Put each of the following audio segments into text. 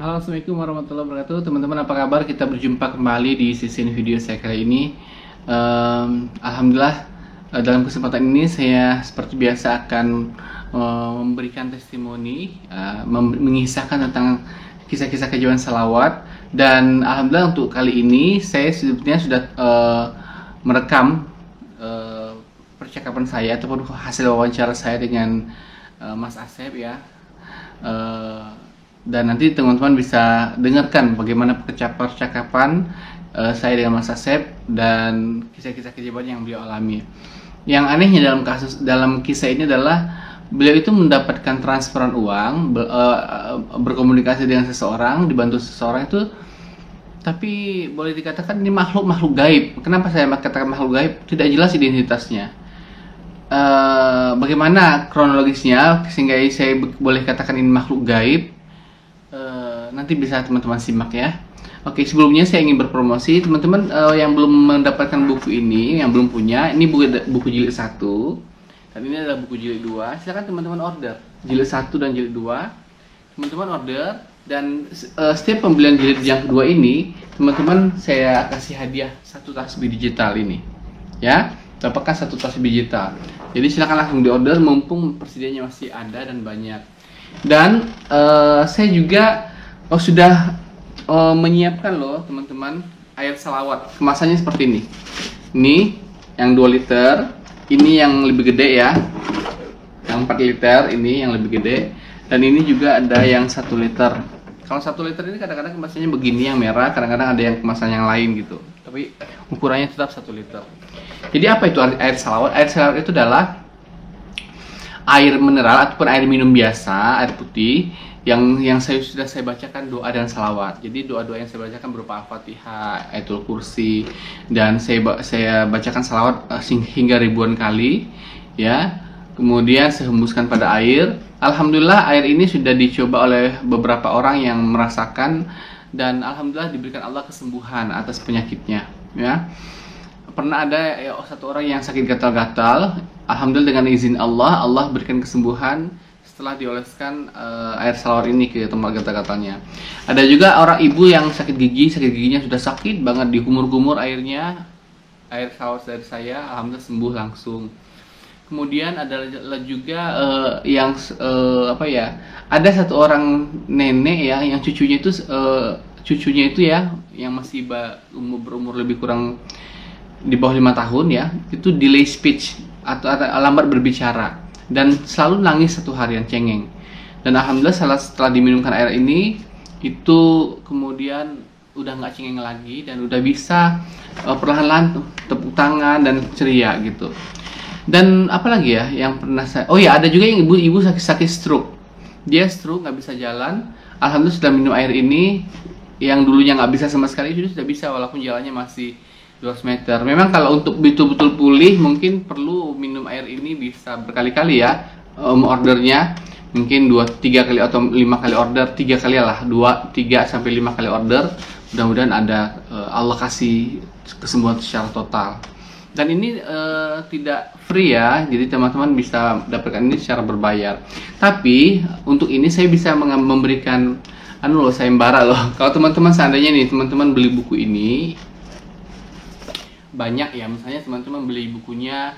Halo, assalamualaikum warahmatullahi wabarakatuh. Teman-teman, apa kabar? Kita berjumpa kembali di sesi video saya kali ini. Alhamdulillah, dalam kesempatan ini saya seperti biasa akan memberikan testimoni, mengisahkan tentang kisah-kisah kejiwaan salawat. Dan alhamdulillah untuk kali ini saya sebetulnya sudah merekam percakapan saya ataupun hasil wawancara saya dengan Mas Asep ya. Dan nanti teman-teman bisa dengarkan bagaimana percakapan saya dengan Mas Asep dan kisah-kisah kejiwaan yang beliau alami. Yang anehnya dalam kisah ini adalah beliau itu mendapatkan transferan uang, berkomunikasi dengan seseorang, dibantu seseorang itu, tapi boleh dikatakan ini makhluk gaib. Kenapa saya katakan makhluk gaib? Tidak jelas identitasnya. Bagaimana kronologisnya sehingga saya boleh katakan ini makhluk gaib? Nanti bisa teman-teman simak ya. Oke, sebelumnya saya ingin berpromosi teman-teman yang belum mendapatkan buku ini, yang belum punya, ini buku jilid 1 dan ini adalah buku jilid 2. Silakan teman-teman order jilid 1 dan jilid 2. Teman-teman order, dan setiap pembelian jilid yang kedua ini, teman-teman saya kasih hadiah satu tasbih digital ini. Ya, dapatkan satu tasbih digital. Jadi silakan langsung diorder mumpung persediaannya masih ada dan banyak. Dan saya juga sudah menyiapkan loh teman-teman air salawat. Kemasannya seperti ini. Ini yang 2 liter, ini yang lebih gede ya. Yang 4 liter ini yang lebih gede, dan ini juga ada yang 1 liter. Kalau 1 liter ini kadang-kadang kemasannya begini yang merah, kadang-kadang ada yang kemasan yang lain gitu. Tapi ukurannya tetap 1 liter. Jadi apa itu air salawat? Air salawat itu adalah air mineral ataupun air minum biasa, air putih yang sudah saya bacakan doa dan salawat. Jadi doa-doa yang saya bacakan berupa Al-Fatihah, Ayatul Kursi, dan saya bacakan salawat hingga ribuan kali ya. Kemudian saya hembuskan pada air. Alhamdulillah air ini sudah dicoba oleh beberapa orang yang merasakan, dan alhamdulillah diberikan Allah kesembuhan atas penyakitnya ya. Pernah ada satu orang yang sakit gatal-gatal, alhamdulillah dengan izin Allah berikan kesembuhan setelah dioleskan air salawat ini ke tempat gatal-gatalnya. Ada juga orang ibu yang sakit giginya sudah sakit banget, digumur-gumur air salawat dari saya, alhamdulillah sembuh langsung. Kemudian ada juga ada satu orang nenek ya, yang cucunya itu ya, yang masih berumur lebih kurang di bawah 5 tahun ya, itu delay speech atau lambat berbicara dan selalu nangis 1 harian, cengeng. Dan alhamdulillah setelah diminumkan air ini, itu kemudian udah nggak cengeng lagi dan udah bisa perlahan-lahan tepuk tangan dan ceria gitu. Dan apalagi ya yang pernah ada juga yang ibu sakit stroke. Dia stroke, nggak bisa jalan. Alhamdulillah sudah minum air ini, yang dulunya nggak bisa sama sekali sudah bisa walaupun jalannya masih 200 meter. Memang kalau untuk betul-betul pulih mungkin perlu minum air ini bisa berkali-kali ya, ordernya mungkin 2-3 kali atau 5 kali order, 3 kali lah, 2-3 sampai 5 kali order. Mudah-mudahan ada Allah kasih kesembuhan secara total. Dan ini tidak free ya, jadi teman-teman bisa dapatkan ini secara berbayar. Tapi untuk ini saya bisa memberikan sayembara loh. Kalau teman-teman seandainya nih teman-teman beli buku ini banyak ya, misalnya teman-teman beli bukunya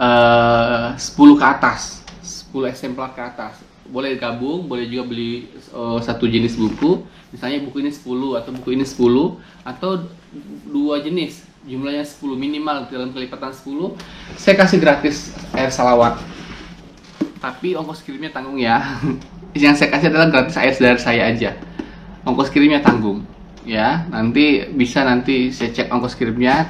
10 ke atas, 10 eksemplar ke atas, boleh gabung, boleh juga beli satu jenis buku, misalnya buku ini 10 atau buku ini 10 atau 2 jenis, jumlahnya 10 minimal dalam kelipatan 10, saya kasih gratis air salawat. Tapi ongkos kirimnya tanggung ya. Yang saya kasih adalah gratis air dari saya aja, ongkos kirimnya tanggung ya. Nanti saya cek ongkos kirimnya,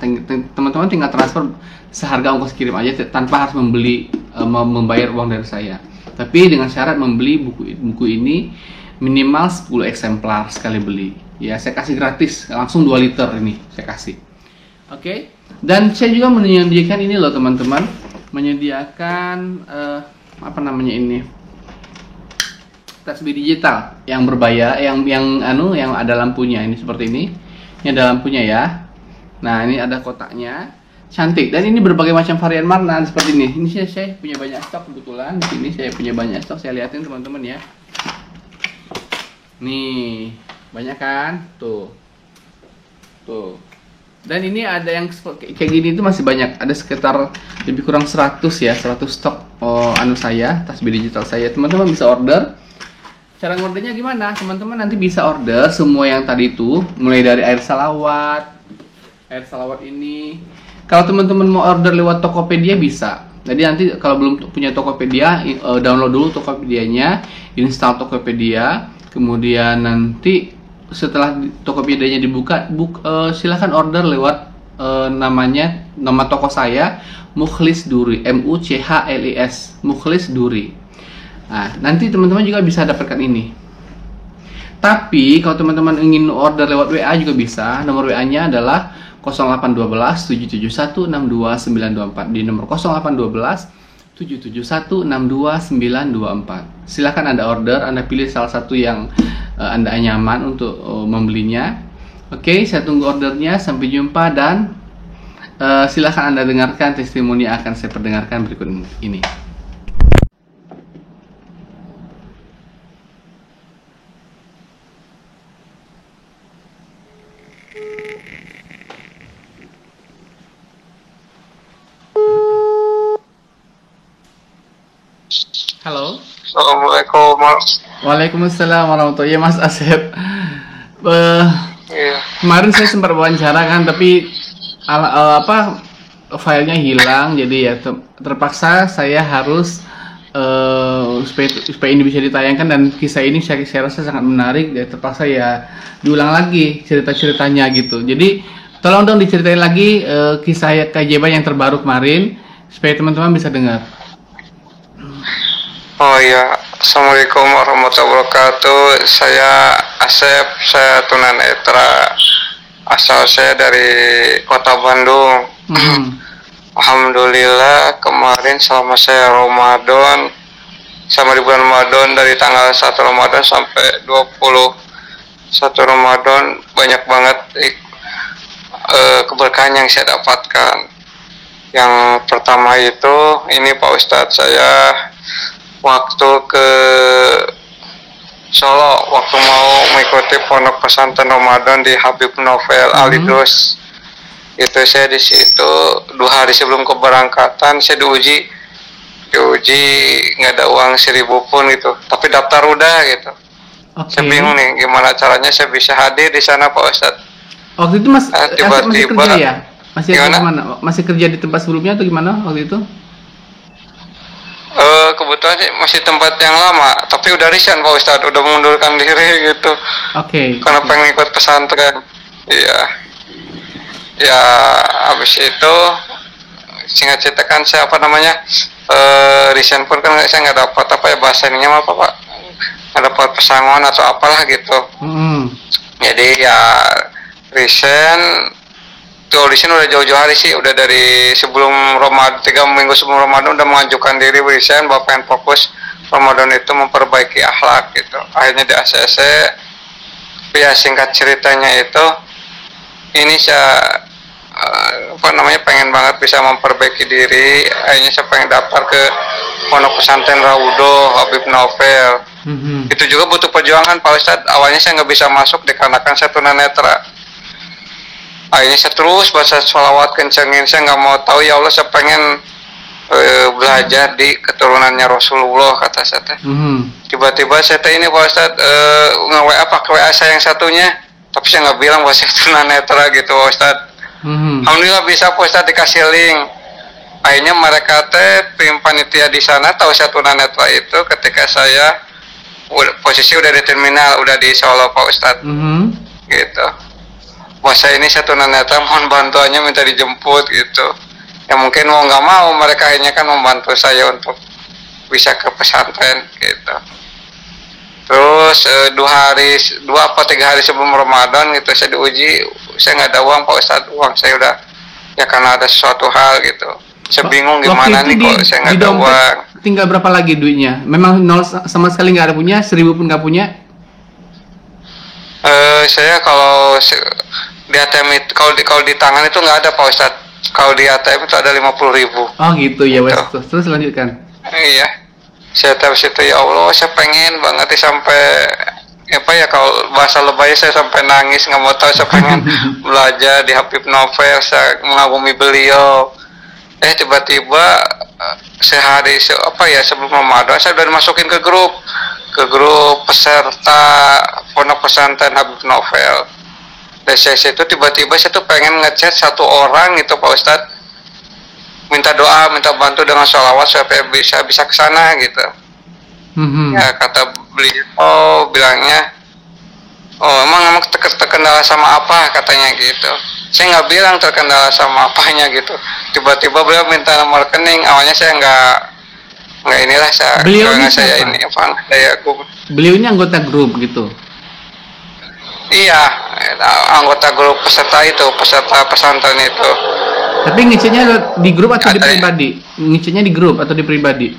teman-teman tinggal transfer seharga ongkos kirim aja tanpa harus membayar uang dari saya. Tapi dengan syarat membeli buku ini minimal 10 eksemplar sekali beli ya. Saya kasih gratis langsung 2 liter ini saya kasih. Oke. Dan saya juga menyediakan ini loh teman-teman, menyediakan tasbih digital yang berbayar, yang ada lampunya ini, seperti ini. Ini ada lampunya ya. Nah, ini ada kotaknya. Cantik, dan ini berbagai macam varian warna seperti ini. Ini saya punya banyak stok kebetulan. Di sini saya punya banyak stok, saya lihatin teman-teman ya. Nih, Banyak kan? Tuh. Tuh. Dan ini ada yang kayak gini itu masih banyak. Ada sekitar lebih kurang 100 ya, 100 stok saya, tasbih digital saya. Teman-teman bisa order. Cara ngordernya gimana? Teman-teman nanti bisa order semua yang tadi itu, mulai dari air salawat. Air salawat ini. Kalau teman-teman mau order lewat Tokopedia bisa. Jadi nanti kalau belum punya Tokopedia, download dulu Tokopedianya, install Tokopedia, kemudian nanti setelah Tokopedia-nya dibuka, silahkan order lewat nama toko saya Mukhlis Duri, MUCHLIS, Mukhlis Duri. Nah, nanti teman-teman juga bisa dapatkan ini. Tapi kalau teman-teman ingin order lewat WA juga bisa. Nomor WA-nya adalah 0812 771 62924. Di nomor 0812 771 62924. Silahkan Anda order, Anda pilih salah satu yang Anda nyaman untuk membelinya. Oke, saya tunggu ordernya. Sampai jumpa dan silahkan Anda dengarkan testimoni yang akan saya perdengarkan berikut ini. Halo. Assalamualaikum. Waalaikumsalam warahmatullahi wabarakatuh. Ya Mas Asep. Iya. Kemarin saya sempat wawancara kan, tapi filenya hilang, jadi ya terpaksa saya harus supaya ini bisa ditayangkan, dan kisah ini saya rasa sangat menarik, ya terpaksa ya diulang lagi cerita-ceritanya gitu. Jadi tolong dong diceritain lagi kisah keajaiban yang terbaru kemarin supaya teman-teman bisa dengar. Oh iya, Assalamualaikum warahmatullahi wabarakatuh. Saya Asep, saya tunanetra. Asal saya dari kota Bandung. Alhamdulillah kemarin selama saya Ramadan, sama di bulan Ramadan dari tanggal 1 Ramadan sampai 21 Ramadan, banyak banget keberkahan yang saya dapatkan. Yang pertama itu, ini Pak Ustadz, saya waktu ke Solo, waktu mau mengikuti pondok pesantren Ramadan di Habib Novel Alidus, itu saya di situ 2 hari sebelum keberangkatan saya diuji nggak ada uang 1.000 pun gitu, tapi daftar udah gitu. Saya bingung nih gimana caranya saya bisa hadir di sana Pak Ustadz. Waktu itu Mas masih kerja ya? Masih kerja di tempat sebelumnya atau gimana waktu itu? Kebetulan masih tempat yang lama, tapi udah resign Pak Ustadz, udah mengundurkan diri gitu. Karena pengen ikut pesantren. Iya. Ya, habis itu singkat cerita kan saya resign pun kan saya nggak dapat bahasa ininya apa Pak? Nggak dapat pesangon atau apalah gitu. Jadi ya resign. Tuh di sini udah jauh-jauh hari sih, udah dari sebelum Ramadan, 3 minggu sebelum Ramadan udah mengajukan diri resign, Bapak yang fokus Ramadan itu memperbaiki akhlak gitu. Akhirnya di ACC, ya singkat ceritanya itu, ini saya pengen banget bisa memperbaiki diri. Akhirnya saya pengen daftar ke pondok pesantren Raudo Habib Novel. Itu juga butuh perjuangan Pak Ustadz. Awalnya saya nggak bisa masuk dikarenakan saya tunanetra. Akhirnya saya terus baca sholawat kencengin, saya nggak mau tahu, ya Allah saya pengen belajar di keturunannya Rasulullah, kata saya teh. Tiba-tiba saya teh ini Pak Ustadz nge-WA pakai WA saya yang satunya, tapi saya nggak bilang bahwa saya tunanetra gitu Pak Ustadz. Alhamdulillah bisa Pak Ustadz dikasih link. Akhirnya mereka teh tim panitia di sana tahu saya tunanetra itu ketika saya posisi udah di terminal, udah di Solo Pak Ustadz. Gitu. Bahasa ini saya tunanetra, mohon bantuannya, minta dijemput gitu. Ya mungkin mau nggak mau mereka akhirnya kan membantu saya untuk bisa ke pesantren gitu. Terus 2 atau 3 hari sebelum Ramadan gitu saya diuji, saya nggak ada uang Pak Ustadz, uang saya udah ya karena ada sesuatu hal gitu. Saya bingung gimana nih kalau saya nggak ada uang. Tinggal berapa lagi duitnya? Memang nol sama sekali nggak ada punya, 1.000 pun nggak punya? Saya kalau di ATM itu, kalau di tangan itu nggak ada Pak Ustadz. Kalau di ATM itu ada 50.000. Oh gitu ya Wes. Terus lanjutkan. Iya. Saya tahu situ, ya Allah saya pengen banget sampai apa ya, kalau bahasa lebay saya sampai nangis, nggak mau tahu, saya pengen belajar di Habib Novel, saya mengagumi beliau. Tiba-tiba sehari sebelum Ramadan saya udah dimasukin ke grup peserta pondok pesantren Habib Novel. Dan saya itu tiba-tiba saya tuh pengen ngechat satu orang itu Pak Ustadz, minta doa, minta bantu dengan sholawat supaya bisa ke sana gitu. Ya kata beliau, bilangnya, emang terkendala sama apa, katanya gitu. Saya nggak bilang terkendala sama apanya gitu. Tiba-tiba beliau minta nomor rekening. Awalnya saya nggak inilah, beliau ini anggota grup gitu. Iya, anggota grup peserta pesantren itu. Tapi ngechatnya di grup atau di pribadi? Ngechatnya di grup atau di pribadi?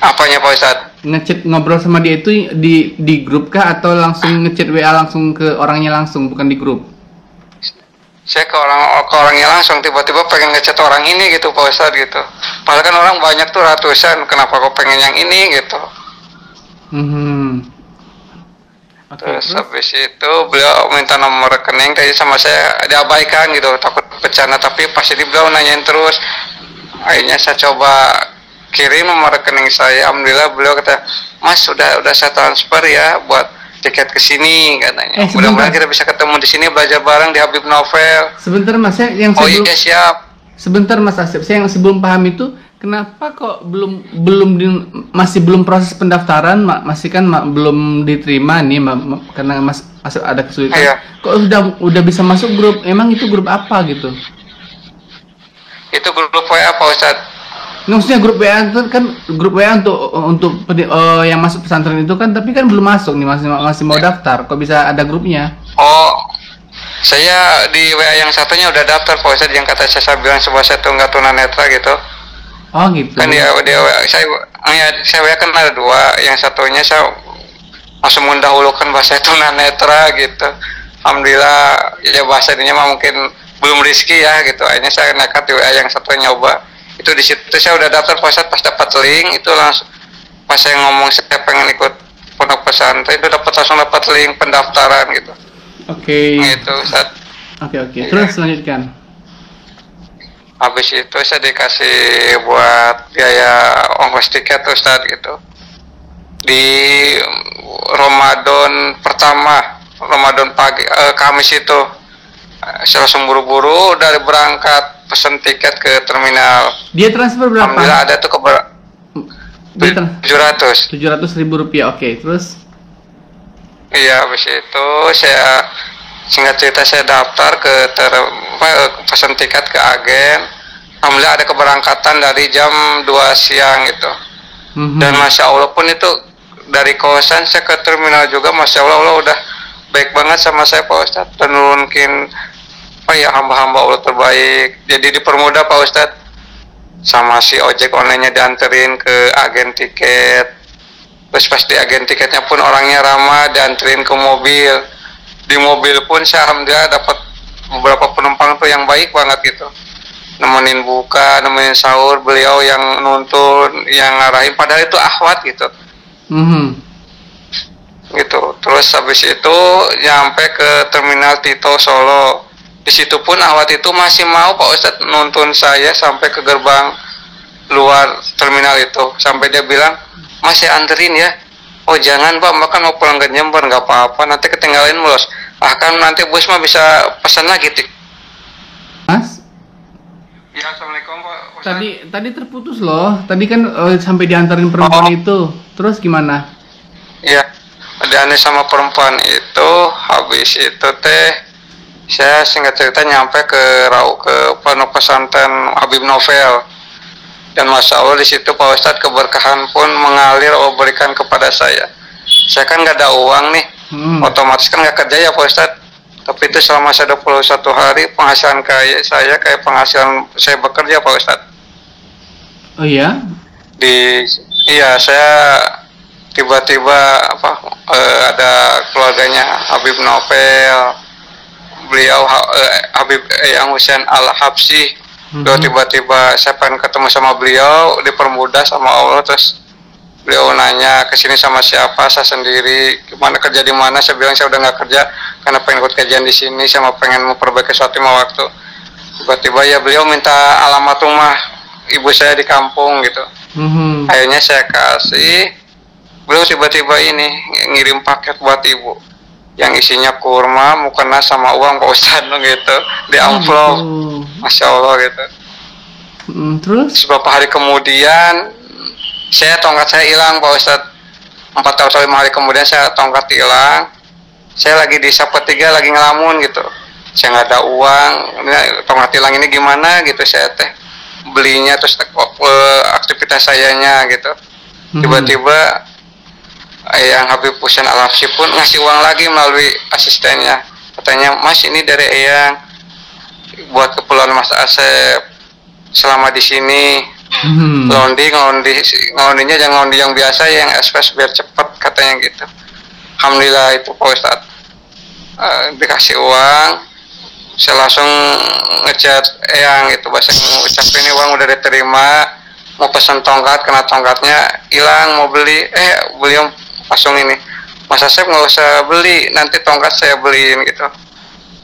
Apanya Pak Ustadz? Ngechat ngobrol sama dia itu di grup kah atau langsung ngechat WA langsung ke orangnya langsung, bukan di grup? Saya ke orangnya langsung, tiba-tiba pengen ngechat orang ini gitu Pak Ustadz gitu. Padahal kan orang banyak tuh ratusan, kenapa kok pengen yang ini gitu. Terus habis itu beliau minta nomor rekening, tadi sama saya diabaikan gitu, takut bencana, tapi pas ini beliau nanyain terus. Akhirnya saya coba kirim nomor rekening saya, alhamdulillah beliau kata, Mas udah saya transfer ya buat tiket ke sini katanya. Mudah-mudahan kita bisa ketemu di sini, belajar bareng di Habib Novel. Sebentar Mas, iya siap. Sebentar Mas Asep, saya yang sebelum paham itu, kenapa kok masih belum proses pendaftaran, masih kan belum diterima nih, karena Mas Asep ada kesulitan. Iya. Kok udah bisa masuk grup? Emang itu grup apa gitu? Itu grup WA Pak Ustadz. Maksudnya grup WA itu kan grup WA untuk yang masuk pesantren itu kan, tapi kan belum masuk nih, masih mau daftar. Kok bisa ada grupnya? Saya di WA yang satunya udah daftar Pak Ustadz, yang kata saya bilang sebuah saya nggak tunanetra gitu. Oh gitu. Kan dia saya WA kan ada dua, yang satunya saya langsung mendahulukan bahasa tunanetra gitu. Alhamdulillah ya bahasa ininya mah mungkin belum rezeki ya gitu. Akhirnya saya nekat di WA yang satunya nyoba. Itu di situ saya udah daftar Pak Ustadz, pas dapat link itu langsung, pas saya ngomong saya pengen ikut pondok pesantren itu langsung dapat link pendaftaran gitu. Oke. Gitu Ustadz. Oke. Terus lanjutkan. Habis itu saya dikasih buat biaya ongkos tiket Ustadz gitu. Di Ramadan pertama, Ramadan pagi, Kamis itu saya langsung buru-buru dari berangkat pesen tiket ke terminal. Dia transfer berapa? Alhamdulillah ada tuh 700.000 rupiah. Oke, terus? Iya, habis itu saya singkat cerita saya daftar pesen tiket ke agen. Alhamdulillah ada keberangkatan dari jam 2 siang gitu. Dan Masya Allah pun itu dari kosan saya ke terminal juga, Masya Allah udah baik banget sama saya Pak Ustadz, dan nurunkin hamba-hamba Allah terbaik. Jadi dipermudah Pak Ustadz, sama si ojek online-nya dianterin ke agen tiket. Terus pas di agen tiketnya pun orangnya ramah, dianterin ke mobil. Di mobil pun saya alhamdulillah dapat beberapa penumpang tuh yang baik banget gitu, nemenin buka, nemenin sahur, beliau yang nuntun, yang ngarahin, padahal itu akhwat gitu. Gitu. Terus habis itu nyampe ke terminal Tito Solo. Di situ pun akhwat itu masih mau Pak Ustadz nuntun saya sampai ke gerbang luar terminal itu, sampai dia bilang, Mas saya anterin ya. Oh jangan Pak, Mbak kan mau pulang ke Jember, nggak apa-apa, nanti ketinggalin mulos. Kan nanti bus mah bisa pesan lagi tik. Mas? Ya, Assalamualaikum Pak Ustadz. Tadi terputus loh. Tadi kan sampai diantarin perempuan itu. Terus gimana? Iya, diantar sama perempuan itu. Habis itu saya singkat cerita nyampe ke pondok pesantren Habib Novel. Dan Masya Allah di situ Pak Ustadz keberkahan pun mengalir Allah berikan kepada saya. Saya kan nggak ada uang nih, otomatis kan nggak kerja ya Pak Ustadz. Tapi itu selama saya 21 hari penghasilan saya kayak penghasilan saya bekerja Pak Ustadz. Oh iya? Iya saya tiba-tiba ada keluarganya Habib Novel, beliau Habib yang Husain Al-Habsyi. Tiba-tiba saya pengen ketemu sama beliau, dipermudah sama Allah, terus Beliau nanya kesini sama siapa, saya sendiri, gimana kerja di mana, saya bilang saya udah nggak kerja karena pengen ikut kajian di sini sama pengen memperbaiki suatu waktu. Tiba-tiba ya beliau minta alamat rumah ibu saya di kampung gitu. Akhirnya saya kasih, beliau tiba-tiba ini ngirim paket buat ibu yang isinya kurma, mukena sama uang Pak Ustadz gitu di amplop. Masya Allah gitu. Terus? Beberapa hari kemudian tongkat saya hilang Pak Ustadz. 4 atau 5 hari kemudian tongkat hilang. Saya lagi di Sapetiga lagi ngelamun gitu. Saya nggak ada uang. Tongkat hilang ini gimana gitu saya belinya terus aktivitas sayanya gitu. Tiba-tiba yang Habib Husain Al-Habsyi pun ngasih uang lagi melalui asistennya. Katanya, Mas ini dari Eyang buat keperluan Mas Asep selama di sini. Ngelondinya jangan ngelondi yang biasa, yang express biar cepet katanya gitu. Alhamdulillah itu Pak Ustadz. Dikasih uang, saya langsung ngechat Eyang gitu, bahasa ngucapin ini uang udah diterima, mau pesan tongkat karena tongkatnya hilang, mau beli, beliau langsung ini, Mas Asep nggak usah beli, nanti tongkat saya beliin gitu.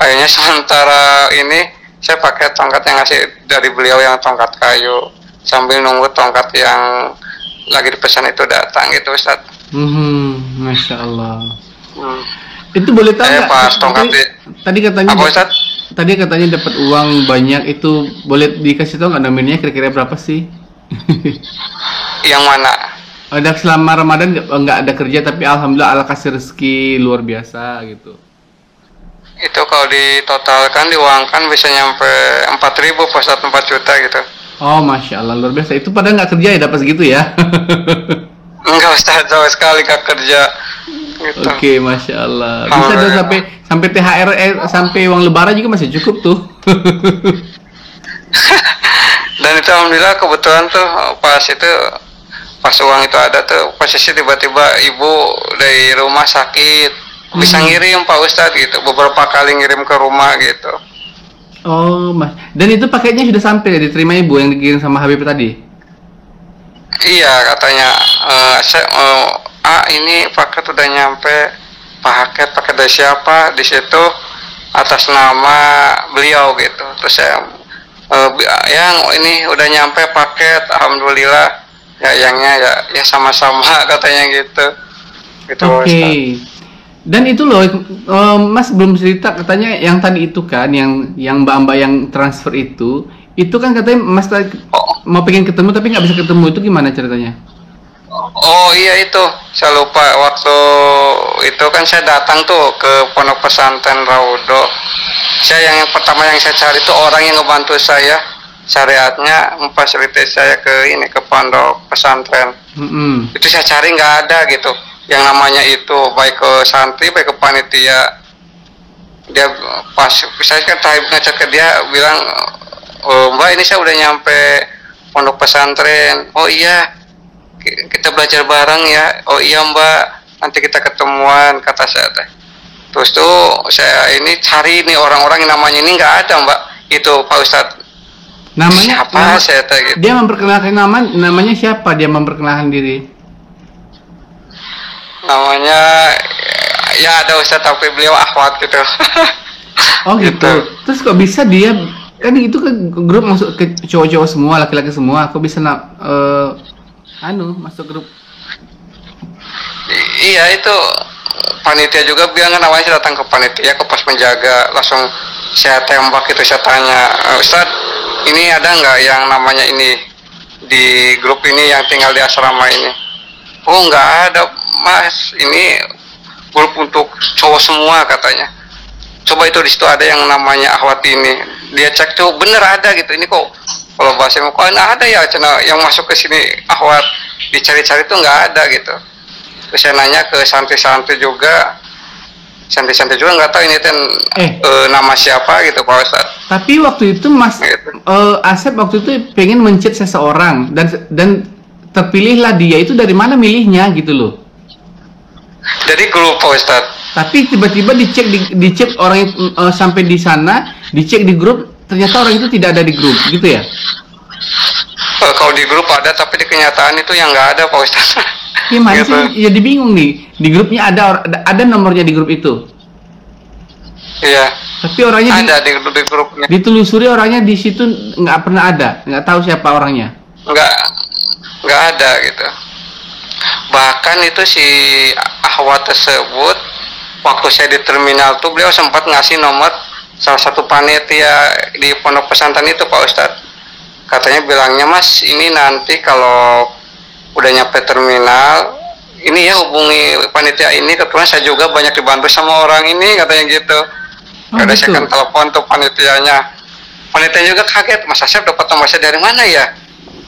Akhirnya sementara ini saya pakai tongkat yang ngasih dari beliau yang tongkat kayu sambil nunggu tongkat yang lagi dipesan itu datang gitu Ustaz. Masya Allah. Itu boleh tahu nggak? Pas tongkat tadi katanya apa, Ustaz? Tadi katanya dapat uang banyak, itu boleh dikasih tahu nggak nominalnya kira-kira berapa sih? Yang mana? Ada selama Ramadan nggak ada kerja tapi alhamdulillah Allah kasih rezeki luar biasa gitu. Itu kalau ditotalkan diuangkan bisa nyampe 4.000 pas 4 juta gitu. Oh Masya Allah luar biasa. Itu padahal nggak kerja ya dapat segitu ya? Enggak Ustaz, sama sekali nggak kerja gitu. Oke, Masya Allah. Bisa dong sampai THR sampai uang lebaran juga masih cukup tuh. Dan itu alhamdulillah kebetulan tuh pas uang itu ada tuh posisi tiba-tiba ibu dari rumah sakit. Bisa ngirim Pak Ustadz gitu, beberapa kali ngirim ke rumah gitu. Oh Mas, dan itu paketnya sudah sampai ya, diterima ibu yang dikirim sama Habib tadi? Iya katanya, ini paket udah nyampe, paket dari siapa, di situ atas nama beliau gitu. Terus saya, yang ini udah nyampe paket, alhamdulillah, ya yangnya ya sama-sama katanya gitu. Gitu. Oke. Dan itu loh, Mas belum cerita katanya yang tadi itu kan, yang mbak-mbak yang transfer itu kan katanya Mas mau pengen ketemu tapi nggak bisa ketemu, itu gimana ceritanya? Oh iya itu, saya lupa waktu itu kan saya datang tuh ke pondok pesantren Raudo. Yang pertama yang saya cari itu orang yang ngebantu saya syariatnya, memfasilitasi saya ke pondok pesantren. Itu saya cari nggak ada gitu. Yang namanya itu baik ke santri baik ke panitia. Dia pas saya kan ngechat ke dia bilang, oh, Mbak ini saya udah nyampe pondok pesantren. Oh iya kita belajar bareng ya. Oh iya Mbak nanti kita ketemuan kata saya teh. Terus tuh saya ini cari nih orang-orang yang namanya ini nggak ada Mbak. Itu Pak Ustadz. Namanya siapa saya teh gitu. Dia memperkenalkan namanya siapa, dia memperkenalkan diri? Namanya ya ada Ustadz tapi beliau akhwat gitu. Oh gitu. Terus kok bisa dia kan itu kan grup masuk ke cowok-cowok semua, laki-laki semua, kok bisa masuk grup? Iya itu panitia juga bilang kan, awalnya saya datang ke panitia ke pos penjaga, langsung saya tembak itu, saya tanya, Ustadz ini ada nggak yang namanya ini di grup ini yang tinggal di asrama ini? Oh nggak ada Mas, ini grup untuk cowok semua katanya. Coba itu di situ ada yang namanya akhwat ini. Dia cek tuh bener ada gitu. Ini kok kalau bahasa kok ada ya yang masuk ke sini akhwat. Dicari-cari tuh nggak ada gitu. Terus saya nanya ke santri-santri juga. Santri-santri juga nggak tahu ini nama siapa gitu Pak Ustadz. Tapi waktu itu Mas gitu. Asep waktu itu pengen mencet seseorang dan terpilihlah dia, itu dari mana milihnya gitu loh? Dari grup Pak Ustadz. Tapi tiba-tiba dicek orang sampai di sana, dicek di grup, ternyata orang itu tidak ada di grup, gitu ya? Kalau di grup ada, tapi di kenyataan itu yang nggak ada Pak Ustadz. Gimana gitu. sih? Jadi bingung nih. Di grupnya ada nomornya di grup itu. Iya. Tapi orangnya ada di grupnya. ditelusuri orangnya di situ nggak pernah ada, nggak tahu siapa orangnya. Nggak ada gitu. Bahkan itu si Ahwat tersebut waktu saya di terminal tuh beliau sempat ngasih nomor salah satu panitia di pondok pesantren itu Pak Ustadz. Katanya bilangnya, Mas ini nanti kalau udah nyampe terminal ini ya hubungi panitia ini, kebetulan saya juga banyak dibantu sama orang ini, katanya gitu. Udah saya kan telepon tuh panitianya juga kaget, Mas Asep dapat nomor saya dari mana ya?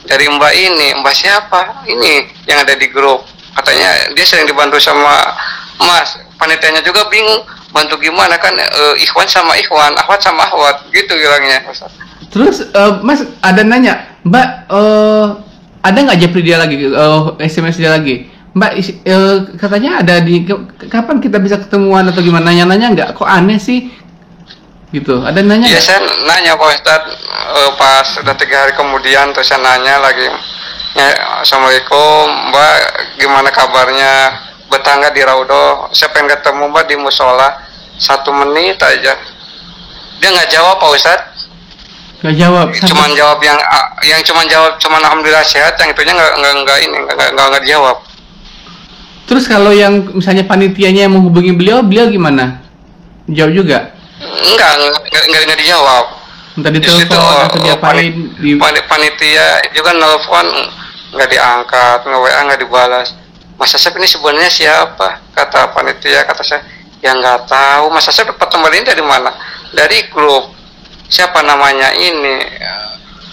Dari Mbak ini. Mbak siapa? Ini yang ada di grup. Katanya dia sering dibantu sama Mas. Panitianya juga bingung bantu gimana kan, Ikhwan sama Ikhwan, Ahwat sama Ahwat gitu bilangnya. Terus Mas ada nanya, Mbak ada nggak japri dia lagi, SMS dia lagi? Mbak katanya ada di kapan kita bisa ketemuan atau gimana? Nanya-nanya nggak? Kok aneh sih? Gitu. Ada nanya? Iya, saya nanya Pak Ustadz, pas udah 3 hari kemudian terus saya nanya lagi, ya, Assalamualaikum Mbak, gimana kabarnya? Betah nggak di Raudo? Saya pengen ketemu Mbak di musola 1 menit aja. Dia nggak jawab Pak Ustadz. Nggak jawab. Cuman jawab cuman alhamdulillah sehat, yang itunya nggak jawab. Terus kalau yang misalnya panitianya yang menghubungi beliau gimana? Jawab juga? Enggak dijawab. Entah ditelepon atau diapain? Panitia juga nelfon nggak diangkat, nge-WA nggak dibalas. Mas Asep ini sebenarnya siapa? Kata panitia, kata saya, ya nggak tahu. Mas Asep dapat nomor ini dari mana? Dari grup. Siapa namanya ini?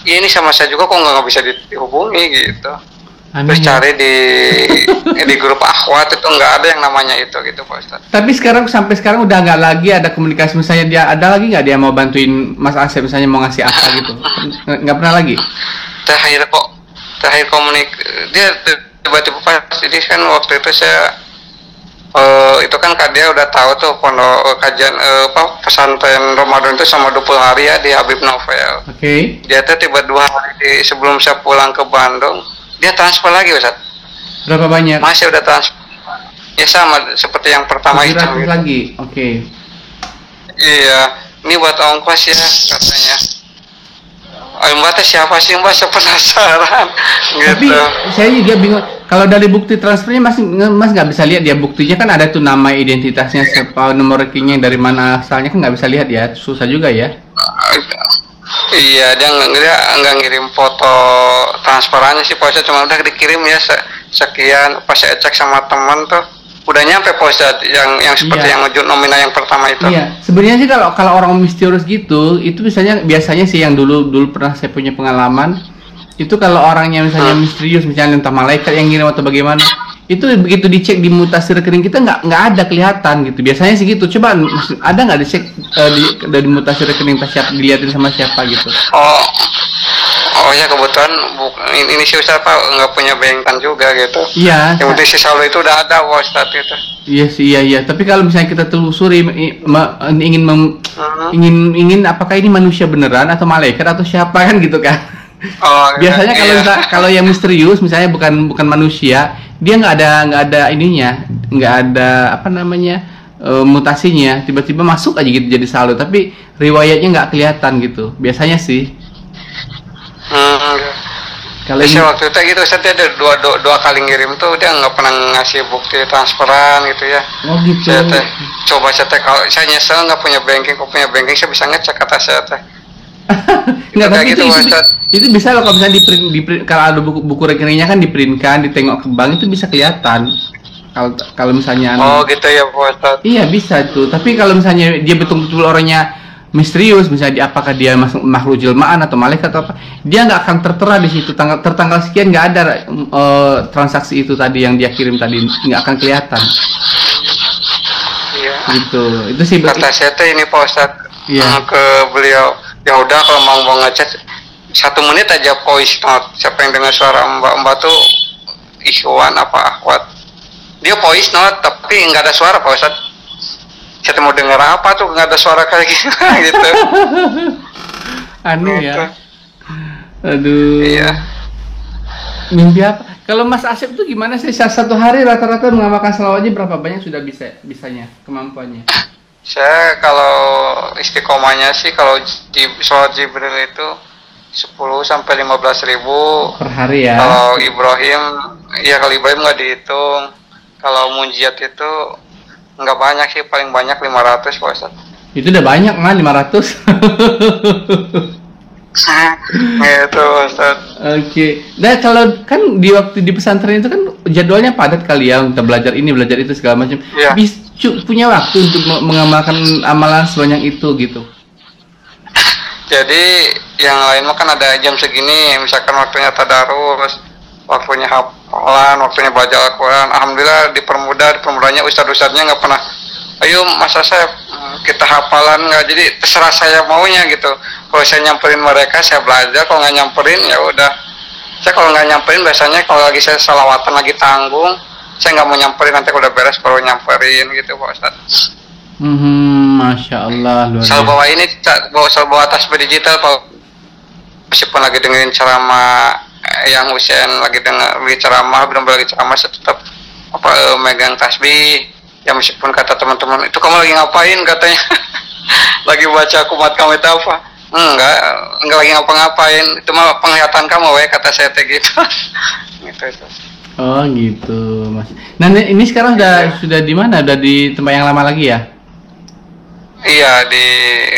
Ini sama saya juga kok nggak bisa dihubungi gitu. Terus cari di grup Akhwat itu nggak ada yang namanya itu gitu Pak Ustadz. Tapi sampai sekarang udah nggak lagi ada komunikasi, misalnya dia ada lagi nggak dia mau bantuin Mas Asep misalnya mau ngasih apa gitu? Nggak pernah lagi? Terakhir dia tiba-tiba pas ini kan waktu itu saya itu kan dia udah tahu tuh pondok kajian pesantren Ramadan itu sama 20 hari ya di Habib Novel. Oke. Dia tuh tiba 2 hari sebelum saya pulang ke Bandung, dia transfer lagi Ustaz. Berapa banyak? Masih udah transfer. Ya sama seperti yang pertama itu. Gitu. Lagi. Oke. Iya, ini buat ongkos ya katanya. Mbak teh siapa sih Mbak? Saya penasaran. Tapi gitu. saya juga bingung. Kalau dari bukti transfernya Mas nggak bisa lihat ya, buktinya kan ada tuh nama identitasnya, nomor rekeningnya dari mana asalnya kan nggak bisa lihat ya, susah juga ya. Iya, dia nggak ngirim foto transferannya sih Pak Ustadz, cuma udah dikirim ya sekian. Pas saya cek sama teman tuh udah nyampe Pak Ustadz yang seperti yang ngejut nominal yang pertama itu. Iya, sebenarnya sih kalau orang misterius gitu, itu biasanya sih yang dulu pernah saya punya pengalaman, itu kalau orangnya misalnya misterius, misalnya entah malaikat yang ngirim atau bagaimana, itu begitu dicek di mutasi rekening kita nggak ada kelihatan gitu. Biasanya sih gitu. Coba ada nggak dicek dari mutasi rekening siapa, dilihatin sama siapa gitu? Oh ya kebetulan ini si Ustadz Pak nggak punya bengkan juga gitu. Iya. Yang penting si saldo itu udah ada Ustadz gitu. Iya sih, iya. Tapi kalau misalnya kita telusuri ingin apakah ini manusia beneran atau malaikat atau siapa kan gitu kan? Biasanya kalau yang misterius misalnya bukan manusia, dia nggak ada ininya, nggak ada apa namanya mutasinya, tiba-tiba masuk aja gitu jadi saldo, tapi riwayatnya nggak kelihatan gitu. Biasanya sih. Kalau waktu itu gitu, saya ada dua kali ngirim tuh dia nggak pernah ngasih bukti transferan gitu ya. Oh gitu. Saya kalau saya nyesel nggak punya banking, kok punya banking saya bisa ngecek kata saya teh. Nggak, tapi gitu, itu bisa loh kalau misalnya di print, kalau ada buku rekeningnya kan diprintkan, ditengok ke bank itu bisa kelihatan. Kalau misalnya gitu ya Pak Ustadz. Iya bisa tuh, tapi kalau misalnya dia betul-betul orangnya misterius, misalnya apakah dia makhluk jelmaan atau malaikat atau apa, dia nggak akan tertera di situ tanggal sekian, nggak ada transaksi itu tadi yang dia kirim tadi, nggak akan kelihatan. Iya. Gitu, itu sih. Kata saya tuh ini Pak Ustadz, ke beliau, ya udah kalau mau ngechat 1 menit aja voice note. Siapa yang dengar suara mbak tuh Ikhwan apa Akhwat, dia voice note tapi nggak ada suara Pak Ustadz. Saya mau dengar apa tuh nggak ada suara kayak gitu. Aneh ya. Aduh. Iya. Mimpi apa? Kalau Mas Asep tuh gimana sih? Satu hari rata-rata mengamalkan selawatnya berapa banyak sudah bisanya kemampuannya? Saya kalau istiqomahnya sih kalau sholat Jibril itu 10 sampai 15 ribu per hari ya. Kalau Ibrahim, ya kalau Ibrahim nggak dihitung. Kalau munjiat itu nggak banyak sih, paling banyak 500 Pak Ustadz. Itu udah banyak mah 500. Gitu Ustadz. Oke. Nah kalau kan di waktu di pesantren itu kan jadwalnya padat kali ya, untuk belajar ini belajar itu segala macam. Ya. Punya waktu untuk mengamalkan amalan sebanyak itu gitu. Jadi yang lain mah kan ada jam segini, misalkan waktunya tadarus, waktunya hafalan, waktunya baca Al-Quran. Alhamdulillah dipermudahnya ustadz-ustadznya nggak pernah, ayo masa saya kita hafalan nggak, jadi terserah saya maunya gitu. Kalau saya nyamperin mereka saya belajar, kalau nggak nyamperin ya udah. Saya kalau nggak nyamperin biasanya kalau lagi saya salawatan lagi tanggung, saya nggak mau nyamperin, nanti kalau udah beres baru nyamperin gitu Pak Ustadz. Masya Allah. Selalu bawa tasbih digital Pak. Meskipun lagi dengerin ceramah yang Husain lagi ceramah, belum lagi ceramah, saya tetap megang tasbih. Ya meskipun kata teman-teman itu kamu lagi ngapain katanya, lagi baca kumat kamu itu apa? Enggak lagi ngapa-ngapain, itu mah penglihatan kamu kata saya gitu. Gitu. Oh gitu Mas. Nah ini sekarang sudah di mana? Udah di tempat yang lama lagi ya? Iya,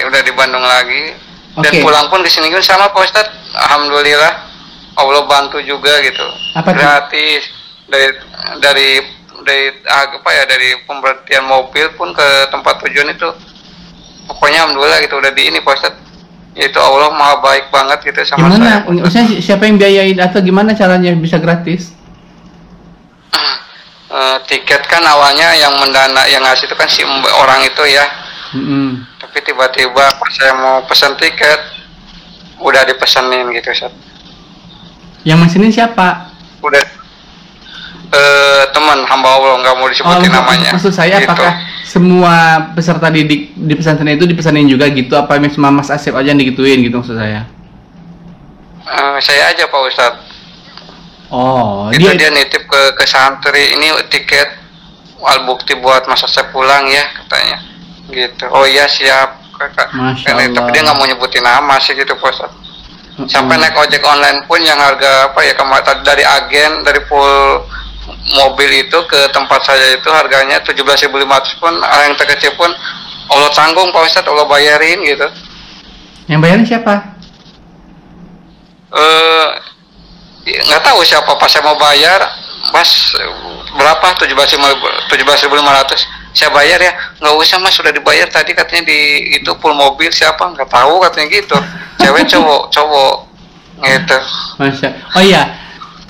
udah di Bandung lagi. Dan pulang pun kesini pun sama Pak Ustadz. Alhamdulillah Allah bantu juga gitu. Gratis dari pemberhentian mobil pun ke tempat tujuan itu. Pokoknya alhamdulillah gitu udah di ini Pak Ustadz. Itu Allah maha baik banget gitu sama saya. Gimana? Maksudnya siapa yang biayain atau gimana caranya bisa gratis? Tiket kan awalnya yang ngasih itu kan si orang itu ya. Tapi tiba-tiba pas saya mau pesan tiket udah dipesenin gitu Ustaz. Yang mesenin siapa? Udah teman hamba Allah, nggak mau disebutin namanya. Maksud saya gitu. Apakah semua peserta didik di pesantren itu dipesanin juga gitu? Apa cuma Mas Asep aja yang digituin gitu maksud saya? Saya aja Pak Ustadz. Oh, itu dia nitip ke santri, ini tiket alat bukti buat Mas Asep pulang ya katanya. Gitu. Oh iya siap kakak. Tapi dia nggak mau nyebutin nama sih gitu Pak Ustadz. Sampai naik ojek online pun yang harga dari agen dari full mobil itu ke tempat saya itu harganya 17.500 pun yang terkecil pun Allah tanggung Pak Ustadz, Allah bayarin gitu. Yang bayarin siapa? Nggak tahu siapa, pas saya mau bayar Mas berapa 17.500 saya bayar ya, nggak usah Mas sudah dibayar tadi katanya di itu full mobil, siapa nggak tahu katanya gitu, cewek cowok gitu. Masya. Oh iya,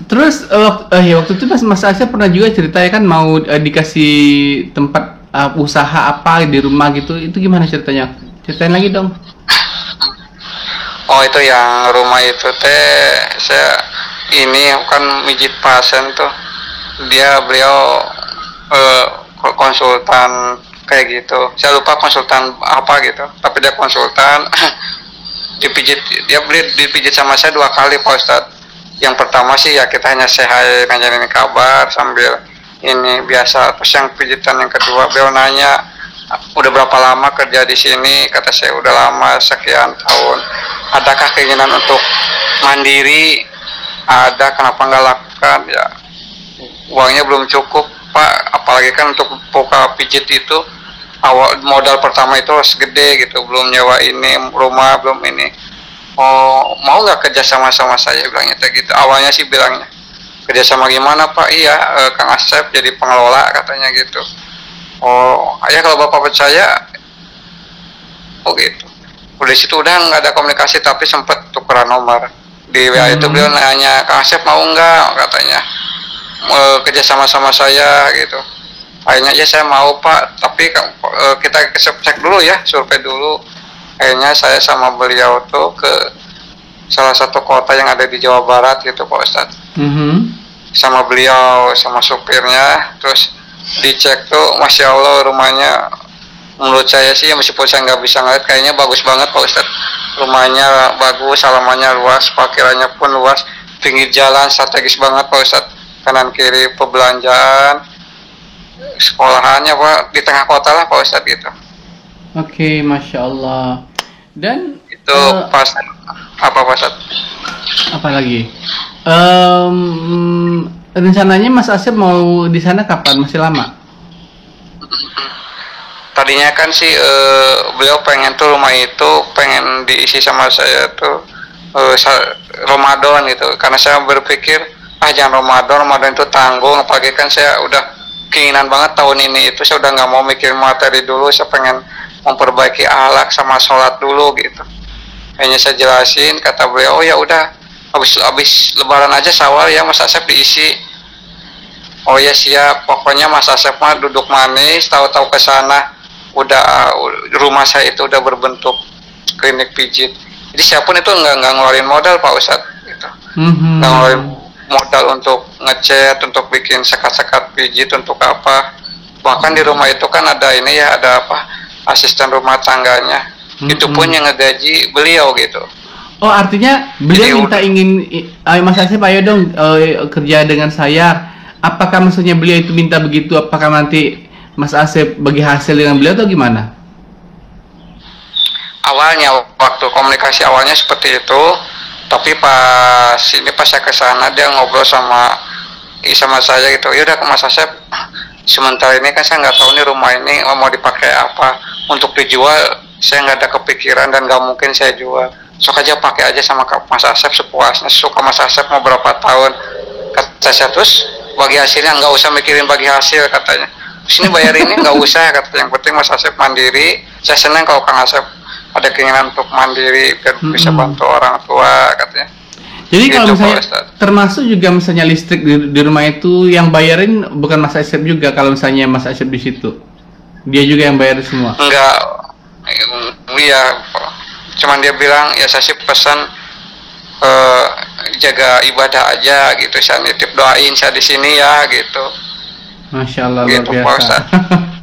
terus waktu itu Mas Asya pernah juga cerita ya kan mau dikasih tempat usaha apa di rumah gitu, itu gimana ceritanya? Ceritain lagi dong. Oh itu yang rumah itu saya ini kan mijit pasien tuh, beliau konsultan kayak gitu, saya lupa konsultan apa gitu, tapi dia konsultan. Dia dipijit sama saya 2 kali Pak Ustadz. Yang pertama sih ya kita hanya sehat, nanyain kabar sambil ini biasa. Terus yang pijitan yang kedua beliau nanya, udah berapa lama kerja di sini? Kata saya udah lama sekian tahun. Adakah keinginan untuk mandiri? Ada, kenapa nggak lakukan? Ya uangnya belum cukup Pak, apalagi kan untuk buka pijit itu awal modal pertama itu harus gede gitu, belum nyewa ini rumah, belum ini. Oh mau nggak kerja sama saya, bilangnya kayak gitu. Awalnya sih bilangnya kerja sama gimana Pak? Iya Kang Asep jadi pengelola katanya gitu. Oh ya kalau Bapak percaya, oh gitu. Udah situ udah nggak ada komunikasi, tapi sempat tukeran nomor di WA itu. Beliau nanya, Kang Asep mau nggak katanya kerja sama saya gitu. Akhirnya ya saya mau Pak, tapi kita cek dulu ya, survei dulu. Akhirnya saya sama beliau tuh ke salah satu kota yang ada di Jawa Barat gitu Pak Ustadz. Sama beliau, sama supirnya, terus dicek tuh, Masya Allah rumahnya menurut saya sih ya, meskipun saya nggak bisa ngeliat, kayaknya bagus banget Pak Ustadz. Rumahnya bagus, halamannya luas, parkirannya pun luas, pinggir jalan strategis banget Pak Ustadz. kanan kiri perbelanjaan, sekolahannya Pak, di tengah kota lah Pak Ustadz gitu. Oke, Masya Allah. Dan itu pas apa Pak Ustadz? Apa lagi? Rencananya Mas Asep mau di sana kapan? Masih lama? Tadinya kan sih beliau pengen tuh rumah itu pengen diisi sama saya tuh Ramadan gitu, karena saya berpikir jangan Ramadan itu tanggung, apalagi kan saya udah keinginan banget tahun ini itu saya udah nggak mau mikir materi dulu, saya pengen memperbaiki akhlak sama sholat dulu gitu. Hanya saya jelasin, kata beliau, oh ya udah habis lebaran aja Syawal ya Mas Asep diisi. Oh ya siap, pokoknya Mas Asep mah duduk manis, tahu-tahu ke sana udah rumah saya itu udah berbentuk klinik pijit. Jadi siapapun itu nggak ngeluarin modal Pak Ustadz gitu. Nggak ngeluarin modal untuk ngecat, untuk bikin sekat-sekat pijit, untuk apa. Bahkan di rumah itu kan ada ini ya, ada apa, asisten rumah tangganya. Itu pun yang ngegaji beliau gitu. Oh, artinya beliau minta Mas Asep ayo dong kerja dengan saya. Apakah maksudnya beliau itu minta begitu? Apakah nanti Mas Asep bagi hasil dengan beliau atau gimana? Awalnya waktu komunikasi awalnya seperti itu, tapi pas saya ke sana dia ngobrol sama saya gitu. Ya udah Mas Asep, sementara ini kan saya nggak tahu nih rumah ini mau dipakai apa, untuk dijual saya nggak ada kepikiran dan nggak mungkin saya jual. Sok aja pakai aja sama Mas Asep sepuasnya, suka Mas Asep mau berapa tahun, kata saya. Terus bagi hasilnya nggak usah mikirin bagi hasil katanya. Sini bayar ini nggak usah katanya, yang penting Mas Asep mandiri. Saya senang kalau Kang Asep ada keinginan untuk mandiri biar bisa bantu orang tua katanya. Jadi gitu, kalau misalnya termasuk juga misalnya listrik di rumah itu yang bayarin bukan Mas Asep juga, kalau misalnya Mas Asep di situ dia juga yang bayar semua? Enggak, iya, cuman dia bilang ya saya sih pesan jaga ibadah aja gitu, saya nitip doain saya di sini ya gitu. Masya Allah, gitu, luar biasa.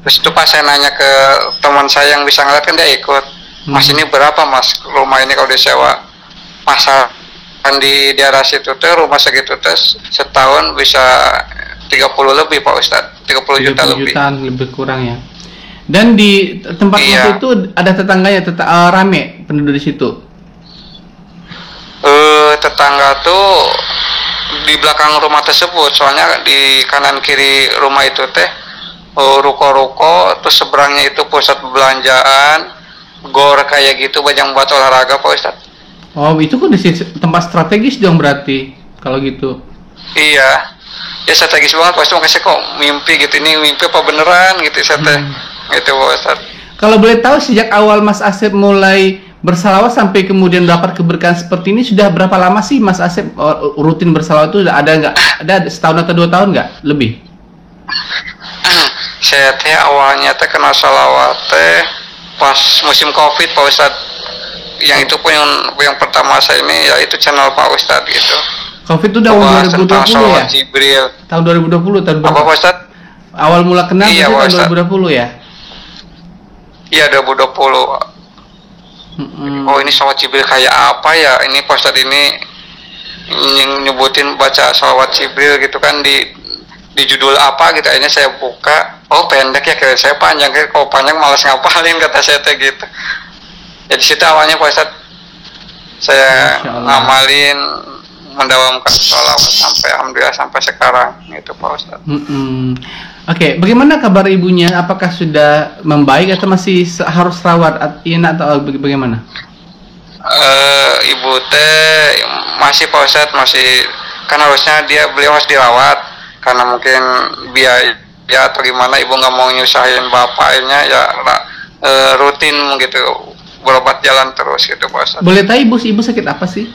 Terus itu pas saya nanya ke teman saya yang bisa ngeliat kan dia ikut, Mas ini berapa Mas rumah ini kalau disewa? Masa kan di daerah situ tuh rumah segitu tes setahun bisa 30 lebih Pak Ustadz, 30 juta lebih. Lebih kurang ya. Dan di tempat itu ada tetangganya, rame penduduk di situ. Tetangga tuh di belakang rumah tersebut, soalnya di kanan kiri rumah itu teh ruko-ruko, terus seberangnya itu pusat perbelanjaan, gor kayak gitu, bajang buat olahraga Pak Ustadz. Oh, itu kan di tempat strategis dong berarti kalau gitu. Iya, ya strategis banget Pak Ustadz. Makanya kok mimpi gitu, ini mimpi apa beneran gitu saya teh. Itu Pak Ustadz. Kalau boleh tahu sejak awal Mas Asep mulai bersalawat sampai kemudian dapat keberkahan seperti ini sudah berapa lama sih Mas Asep rutin bersalawat itu? Ada nggak? Ada setahun atau 2 tahun nggak? Lebih? Saya teh awalnya teh kena salawat teh pas musim Covid Pak Ustadz. Yang itu pun yang pertama saya ini yaitu channel Pak Ustadz gitu. Covid itu tahun 2020 ya? Jibril. Tahun 2020 tahun berapa? Apa Pak Ustadz? Awal mula kenal iya, tahun 2020 ya? Iya 2020. Oh ini salawat Jibril kayak apa ya? Ini Pak Ustadz ini nyebutin baca salawat Jibril gitu kan di judul apa gitu. Akhirnya saya buka, oh pendek ya, kira saya panjang, kalau panjang malas ngapalin kata saya teh gitu. Jadi situ awalnya Pak Ustadz saya ngamalin mendawamkan salawat sampai alhamdulillah sampai sekarang gitu Pak Ustadz. Oke, bagaimana kabar ibunya? Apakah sudah membaik atau masih harus rawat atau bagaimana? Ibu teh masih Pak Ustadz, masih kan harusnya beliau harus dirawat karena mungkin biaya atau gimana, ibu nggak mau nyusahin bapaknya ya rutin gitu berobat jalan terus gitu Pak Ustadz. Boleh tahu ibu sakit apa sih?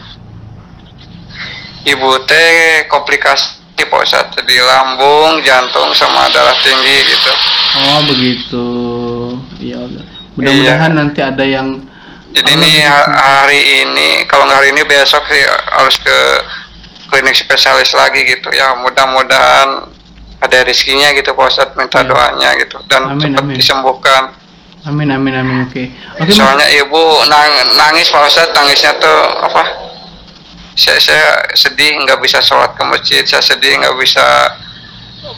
Ibu teh komplikasi Pak Ustadz, jadi lambung, jantung sama darah tinggi gitu. Oh begitu. Ya udah. Mudah-mudahan nanti ada yang. Jadi ini hari ini, kalau nggak hari ini besok sih harus ke klinik spesialis lagi gitu. Ya mudah-mudahan ada rezekinya gitu Pak Ustadz, minta doanya gitu dan cepat disembuhkan. Amin. Oke. Soalnya ibu nangis Pak Ustadz, nangisnya tuh apa? saya sedih nggak bisa sholat ke masjid, saya sedih nggak bisa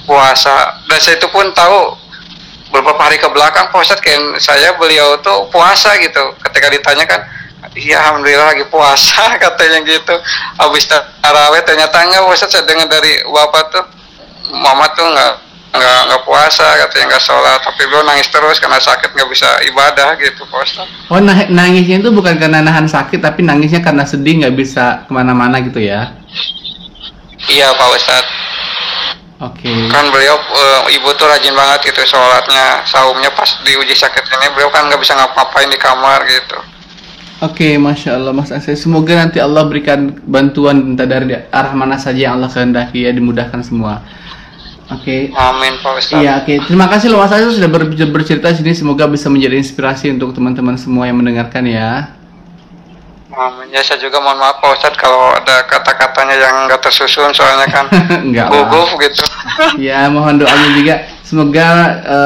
puasa, dan saya itu pun tahu beberapa hari ke belakang Pak Ustadz kayak saya beliau tuh puasa gitu. Ketika ditanya kan, iya alhamdulillah lagi puasa katanya gitu. Habis taraweh ternyata enggak Pak Ustadz, saya dengar dari bapak tuh mama tuh nggak puasa katanya, nggak sholat, tapi beliau nangis terus karena sakit nggak bisa ibadah gitu Pak Ustadz. Oh, nangisnya itu bukan karena nahan sakit, tapi nangisnya karena sedih nggak bisa kemana-mana gitu ya? Iya Pak Ustadz. Oke. Kan beliau ibu tuh rajin banget gitu sholatnya, saumnya pas diuji sakit ini beliau kan nggak bisa ngapa-ngapain di kamar gitu. Oke, Masya Allah Mas Akses. Semoga nanti Allah berikan bantuan entah dari arah mana saja yang Allah kehendaki ya, dimudahkan semua. Oke. Amin Pak Ustadz. Iya, oke. Terima kasih loh Mas Akses sudah bercerita di sini. Semoga bisa menjadi inspirasi untuk teman-teman semua yang mendengarkan ya. Amin. Ya saya juga mohon maaf Pak Ustadz kalau ada kata-katanya yang nggak tersusun, soalnya kan gugup gitu. Ya, mohon doanya juga. Semoga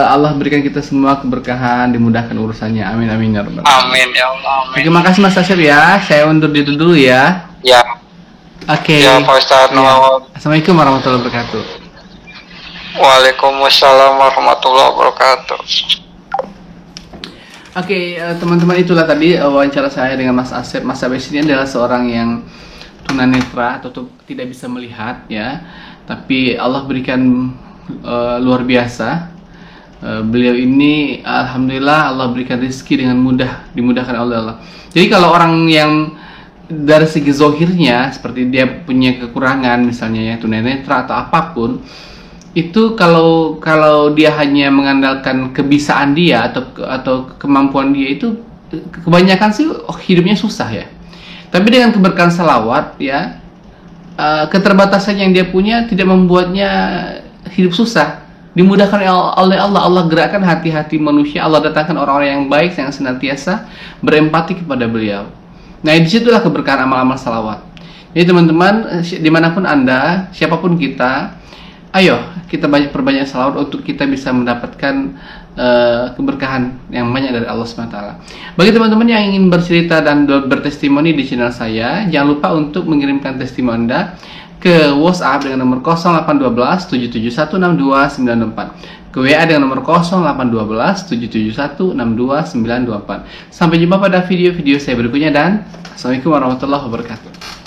Allah berikan kita semua keberkahan, dimudahkan urusannya. Amin amin ya rabbal alamin. Amin ya Allah. Amin. Terima kasih Mas Asep ya. Saya undur dulu ya. Ya. Oke. Ya Pak Ustadz. Ya. Assalamualaikum warahmatullahi wabarakatuh. Waalaikumsalam warahmatullahi wabarakatuh. Oke, teman-teman, itulah tadi wawancara saya dengan Mas Asep. Mas Asep ini adalah seorang yang tunanetra atau tidak bisa melihat ya, tapi Allah berikan luar biasa. Beliau ini alhamdulillah Allah berikan rezeki dengan mudah, dimudahkan oleh Allah. Jadi kalau orang yang dari segi zohirnya seperti dia punya kekurangan misalnya ya, tunanetra atau apapun, itu kalau dia hanya mengandalkan kebisaan dia atau kemampuan dia, itu kebanyakan sih hidupnya susah ya. Tapi dengan keberkahan salawat ya, keterbatasan yang dia punya tidak membuatnya hidup susah, dimudahkan oleh Allah. Allah gerakkan hati-hati manusia, Allah datangkan orang-orang yang baik yang senantiasa berempati kepada beliau. Nah, disitulah keberkahan amal-amal salawat. Jadi teman-teman, dimanapun Anda, siapapun kita, ayo kita perbanyak salawat untuk kita bisa mendapatkan keberkahan yang banyak dari Allah SWT. Bagi teman-teman yang ingin bercerita dan bertestimoni di channel saya, jangan lupa untuk mengirimkan testimoni Anda ke WhatsApp dengan nomor 0812 771 62924, ke WA dengan nomor 0812 771 62924. Sampai jumpa pada video-video saya berikutnya dan Assalamualaikum warahmatullahi wabarakatuh.